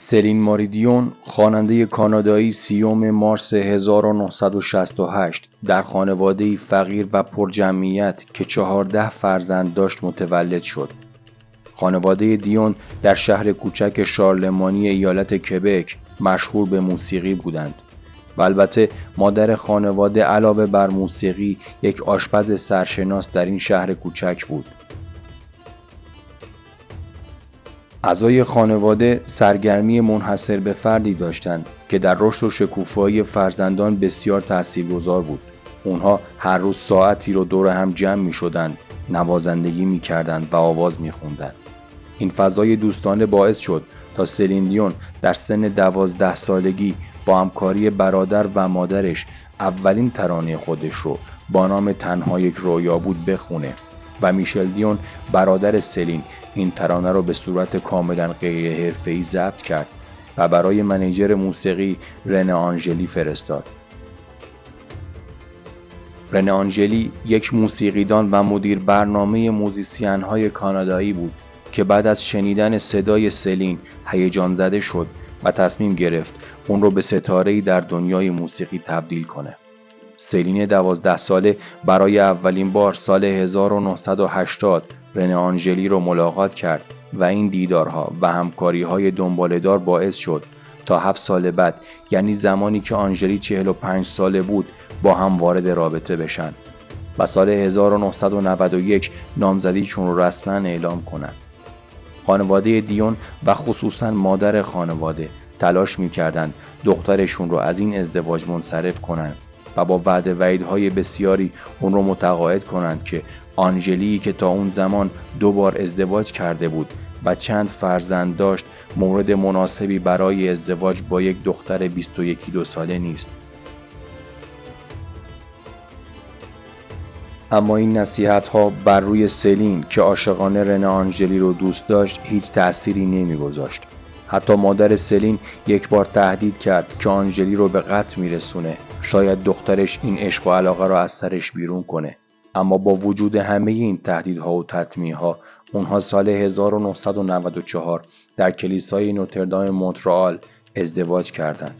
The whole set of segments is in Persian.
سلین ماری دیون، خواننده کانادایی 30 مارس 1968 در خانواده‌ای فقیر و پرجمعیت که 14 فرزند داشت متولد شد. خانواده دیون در شهر کوچک شارلمانی ایالت کبک مشهور به موسیقی بودند و البته مادر خانواده علاوه بر موسیقی یک آشپز سرشناس در این شهر کوچک بود. اعضای خانواده سرگرمی منحصر به فردی داشتند که در رشد و شکوفایی فرزندان بسیار تاثیرگذار بود. اونها هر روز ساعتی رو دور هم جمع می شدند، نوازندگی می کردند و آواز می خوندند. این فضای دوستانه باعث شد تا سلین دیون در سن 12 سالگی با همکاری برادر و مادرش اولین ترانه خودش رو با نام تنها یک رویا بود بخونه و میشل دیون برادر سلین این ترانه رو به صورت کاملا غیر حرفه‌ای ضبط کرد و برای منیجر موسیقی رنه آنژلی فرستاد. رنه آنژلی یک موسیقیدان و مدیر برنامه موزیسین‌های کانادایی بود که بعد از شنیدن صدای سلین هیجان زده شد و تصمیم گرفت اون رو به ستاره‌ای در دنیای موسیقی تبدیل کنه. سلین 12 ساله برای اولین بار سال 1980 رنه آنژلی رو ملاقات کرد و این دیدارها و همکاری‌های دنباله‌دار باعث شد تا 7 سال بعد، یعنی زمانی که آنژلی 45 ساله بود، با هم وارد رابطه بشن و سال 1991 نامزدیشون رو رسما اعلام کنند. خانواده دیون و خصوصا مادر خانواده تلاش می‌کردند دخترشون رو از این ازدواج منصرف کنند و با وعده وعیدهای بسیاری اون رو متقاعد کنند که آنژلی که تا اون زمان 2 بار ازدواج کرده بود و چند فرزند داشت مورد مناسبی برای ازدواج با یک دختر 21-2 ساله نیست. اما این نصیحت‌ها بر روی سلین که عاشقانه رنه آنژلی رو دوست داشت هیچ تأثیری نمی‌گذاشت. حتی مادر سلین یک بار تهدید کرد که آنژلی رو به قتل میرسونه، شاید دخترش این عشق و علاقه رو از سرش بیرون کنه. اما با وجود همه این تهدیدها و تطمیعها، اونها سال 1994 در کلیسای نوتردام مونترآل ازدواج کردند.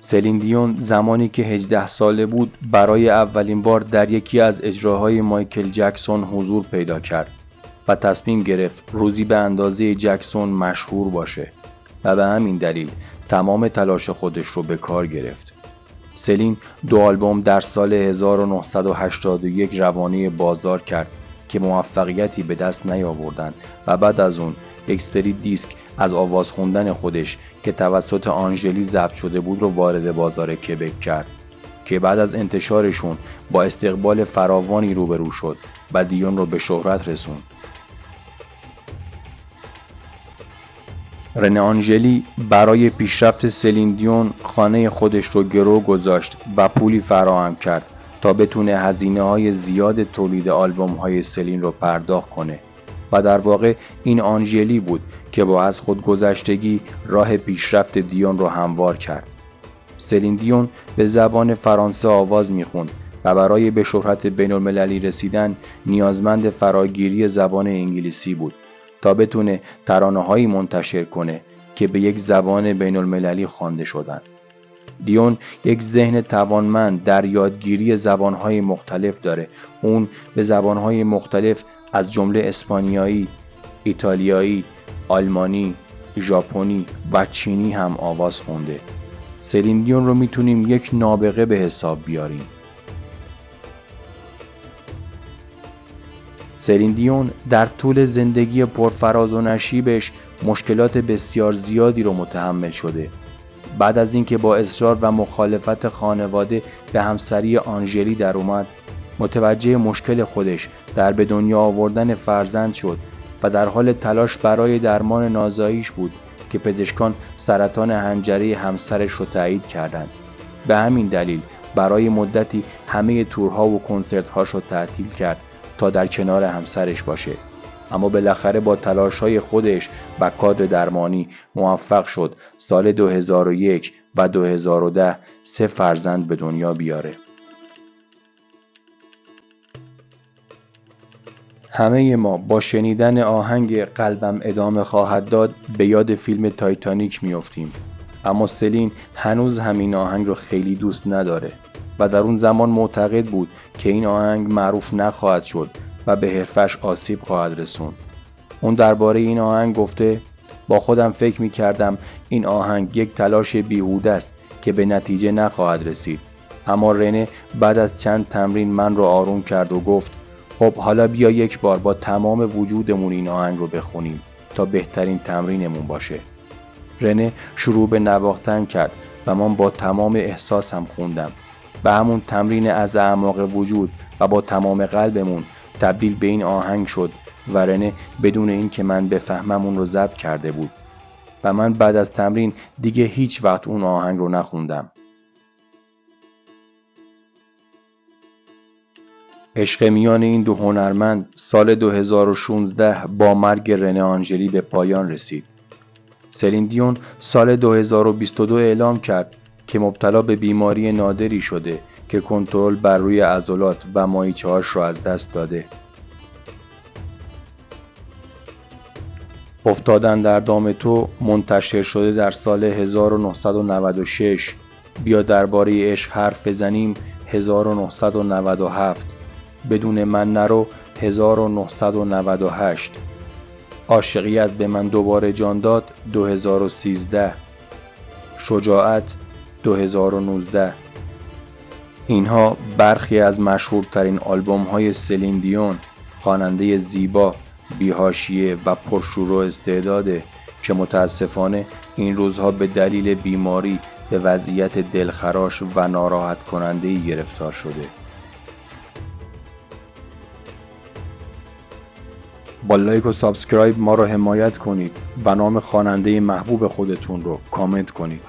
سلین دیون زمانی که 18 ساله بود برای اولین بار در یکی از اجراهای مایکل جکسون حضور پیدا کرد و تصمیم گرفت روزی به اندازه جکسون مشهور باشه و به همین دلیل تمام تلاش خودش رو به کار گرفت. سلین 2 آلبوم در سال 1981 روانه بازار کرد که موفقیتی به دست نیاوردند و بعد از اون یک سری دیسک از آواز خوندن خودش که توسط آنژلی ضبط شده بود رو وارد بازار کبک کرد که بعد از انتشارشون با استقبال فراوانی روبرو شد و دیون رو به شهرت رسوند. رنه آنژلی برای پیشرفت سلین دیون خانه خودش رو گرو گذاشت و پولی فراهم کرد تا بتونه هزینه‌های زیاد تولید آلبوم‌های سلین رو پرداخت کنه و در واقع این آنژلی بود که با از خودگذشتگی راه پیشرفت دیون رو هموار کرد. سلین دیون به زبان فرانسه آواز میخوند و برای به شهرت بین‌المللی رسیدن نیازمند فراگیری زبان انگلیسی بود تا بتونه ترانه‌هایی منتشر کنه که به یک زبان بین‌المللی خوانده شدند. دیون یک ذهن توانمند در یادگیری زبان‌های مختلف داره. اون به زبان‌های مختلف از جمله اسپانیایی، ایتالیایی، آلمانی، ژاپنی و چینی هم آواز خونده. سلین دیون رو میتونیم یک نابغه به حساب بیاریم. سلین دیون در طول زندگی پرفراز و نشیبش مشکلات بسیار زیادی رو متحمل شده. بعد از اینکه با اصرار و مخالفت خانواده به همسری آنژلی در اومد، متوجه مشکل خودش در به دنیا آوردن فرزند شد و در حال تلاش برای درمان نازاییش بود که پزشکان سرطان حنجره همسرش رو تایید کردند. به همین دلیل برای مدتی همه تورها و کنسرت‌هاش رو تعطیل کرد تا در کنار همسرش باشه. اما بالاخره با تلاش‌های خودش و کادر درمانی موفق شد سال 2001 و 2010 3 فرزند به دنیا بیاره. همه ما با شنیدن آهنگ قلبم ادامه خواهد داد به یاد فیلم تایتانیک میافتیم. اما سلین هنوز همین آهنگ رو خیلی دوست نداره و در اون زمان معتقد بود که این آهنگ معروف نخواهد شد و به حرفش آسیب خواهد رسوند. اون درباره این آهنگ گفته: با خودم فکر می‌کردم این آهنگ یک تلاش بیهوده است که به نتیجه نخواهد رسید. اما رنه بعد از چند تمرین من رو آروم کرد و گفت: خب حالا بیا یک بار با تمام وجودمون این آهنگ رو بخونیم تا بهترین تمرینمون باشه. رنه شروع به نواختن کرد و من با تمام احساسم خوندم. به همون تمرین از اعماق وجود و با تمام قلبمون تبدیل به این آهنگ شد و رنه بدون این که من بفهمم اون رو ضبط کرده بود و من بعد از تمرین دیگه هیچ وقت اون آهنگ رو نخوندم. عشق میان این دو هنرمند سال 2016 با مرگ رنه آنژلی به پایان رسید. سلین دیون سال 2022 اعلام کرد که مبتلا به بیماری نادری شده که کنترل بر روی عضلات و ماهیچه‌هاش را از دست داده. افتادن در دام تو منتشر شده در سال 1996. بیا درباره عشق حرف بزنیم 1997. بدون من نرو 1998. عاشقیت به من دوباره جان داد 2013. شجاعت 2019. اینها برخی از مشهورترین آلبوم های سلین دیون، خواننده زیبا، بی‌حاشیه و پرشور و استعداده که متاسفانه این روزها به دلیل بیماری به وضعیت دلخراش و ناراحت کننده‌ای گرفتار شده. با لایک و سابسکرایب ما رو حمایت کنید و نام خواننده محبوب خودتون رو کامنت کنید.